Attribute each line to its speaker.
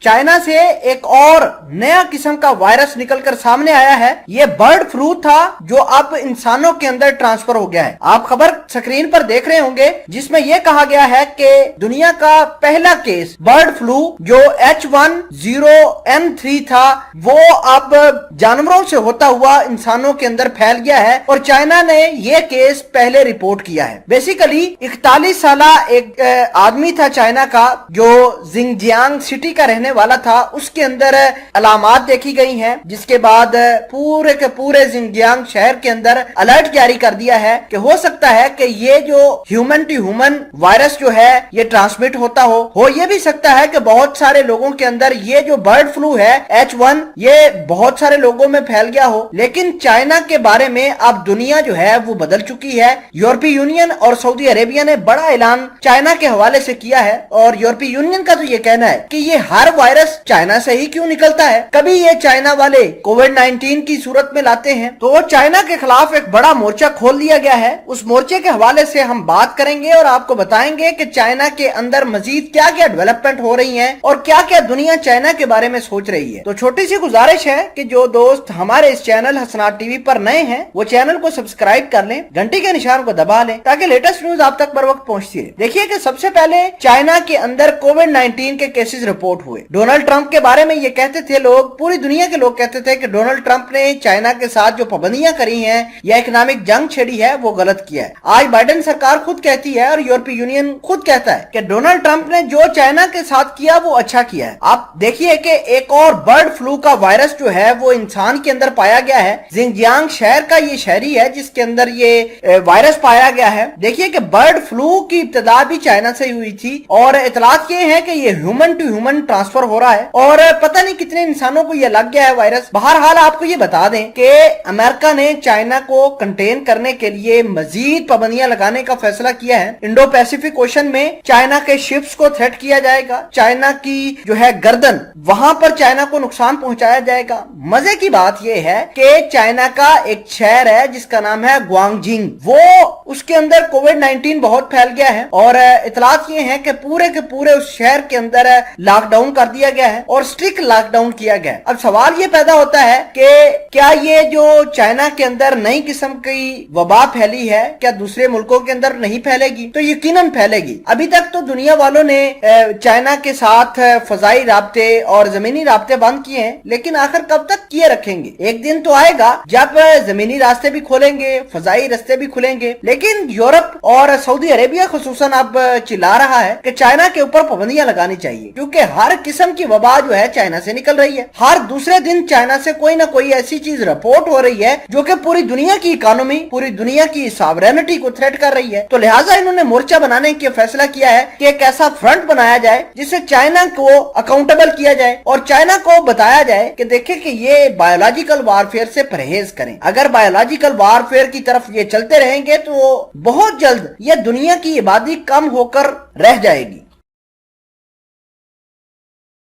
Speaker 1: China से एक और नया किस्म का वायरस निकलकर सामने आया है। ये बर्ड फ्लू था जो अब इंसानों के अंदर ट्रांसफर हो गया है। आप खबर स्क्रीन पर देख रहे होंगे जिसमें यह कहा गया है कि दुनिया का पहला केस बर्ड फ्लू जो H1N1 था वो अब जानवरों से होता हुआ इंसानों के अंदर फैल गया है और चाइना ने यह केस पहले रिपोर्ट किया है। बेसिकली 41 साल एक आदमी था चाइना का जो जिंगजियांग सिटी का रहने वाला था। उसके अंदर अलामात देखी गई हैं, जिसके बाद पूरे के पूरे जिंगजियांग शहर के अंदर अलर्ट जारी कर दिया है कि हो सकता है कि ये जो ह्यूमन टू ह्यूमन वायरस जो है ये ट्रांसमिट होता हो ये भी सकता है कि बहुत सारे लोगों के अंदर ये जो बर्ड फ्लू है H1 ये बहुत सारे लोगों में फैल गया हो। लेकिन चाइना के बारे में अब दुनिया जो है वो बदल चुकी है। यूरोपीय यूनियन और सऊदी अरेबिया ने बड़ा ऐलान चाइना के हवाले से किया है और यूरोपीय यूनियन का तो ये कहना है कि ये हर वायरस चाइना से ही क्यों निकलता है, कभी ये चाइना वाले कोविड-19 की सूरत में लाते हैं। तो चाइना के खिलाफ एक बड़ा मोर्चा खोल दिया गया है। उस मोर्चे के हवाले से हम बात करेंगे और आपको बताएंगे कि चाइना के अंदर मजीद क्या क्या डेवलपमेंट हो रही है और क्या क्या दुनिया चाइना के बारे में सोच रही है। तो छोटी सी गुजारिश है कि जो दोस्त हमारे इस चैनल हसनात टीवी पर नए हैं वो चैनल को सब्सक्राइब कर लें, घंटी के निशान को दबा लें ताकि लेटेस्ट न्यूज आप तक बर वक्त पहुंचती रहे। देखिए कि सबसे पहले चाइना के अंदर कोविड-19 के केसेस रिपोर्ट हुए। डोनाल्ड ट्रंप के बारे में ये कहते थे लोग, पूरी दुनिया के लोग कहते थे कि डोनाल्ड ट्रंप ने चाइना के साथ जो पाबंदियां करी हैं या इकोनॉमिक जंग छेड़ी है वो गलत किया है। आज बाइडेन सरकार खुद कहती है और यूरोपीय यूनियन खुद कहता है कि डोनाल्ड ट्रंप ने जो चाइना के साथ किया वो अच्छा किया है। आप देखिए कि एक और बर्ड फ्लू का वायरस जो है वो इंसान के अंदर पाया गया है। जिंगजियांग शहर का ये शहरी है जिसके अंदर ये वायरस पाया गया है। देखिए कि बर्ड फ्लू की इब्तिदा भी चाइना से हुई थी और इतलात ये है कि ये ह्यूमन टू ह्यूमन ट्रांसफर हो रहा है और पता नहीं कितने इंसानों को ये लग गया है वायरस। बहरहाल आपको ये बता दें कि अमेरिका ने चाइना को कंटेन करने के लिए मजीद पाबंदियां लगाने का फैसला किया है। इंडो पैसिफिक ओशन में चाइना के शिप्स को थ्रेट किया जाएगा, चाइना की जो है गर्दन वहां पर चाइना को नुकसान पहुंचाया जाएगा। मजे की बात यह है कि चाइना का एक शहर है जिसका नाम है ग्वांगजिंग, वो उसके अंदर कोविड-19 बहुत फैल गया है और इतलात ये है कि पूरे के पूरे उस शहर के अंदर लॉकडाउन कर दिया गया है और स्ट्रिक्ट लॉकडाउन किया गया है। अब सवाल ये पैदा होता है कि क्या ये जो चाइना के अंदर नई किस्म की वबा फैली है क्या दूसरे मुल्कों के अंदर नहीं फैलेगी? तो यकीनन फैलेगी। अभी तक तो दुनिया वालों ने चाइना के साथ फजाई राब्ते और जमीनी राब्ते बंद किए हैं, लेकिन आखिर कब तक किए रखेंगे? एक दिन तो आएगा जब जमीनी रास्ते भी खोलेंगे, फजाई रास्ते भी खुलेंगे। लेकिन यूरोप और सऊदी अरेबिया खुसूसन अब चिल्ला रहा है कि चाइना के ऊपर पाबंदियां लगानी चाहिए क्योंकि हर किस्म की वबा जो है चाइना से निकल रही है। हर दूसरे दिन चाइना से कोई ना कोई ऐसी चीज रिपोर्ट हो रही है जो कि पूरी दुनिया की इकोनॉमी, पूरी दुनिया की सॉवरेनिटी को थ्रेट कर रही है। तो लिहाजा इन्होंने मोर्चा बनाने का फैसला किया है कि एक ऐसा फ्रंट बनाया जाए जिससे चाइना को अकाउंटेबल किया जाए और चाइना को बताया जाए कि देखे कि ये बायोलॉजिकल वारफेयर से परहेज करें। अगर बायोलॉजिकल वारफेयर की तरफ ये चलते रहेंगे तो बहुत जल्द ये दुनिया की आबादी कम होकर रह जाएगी।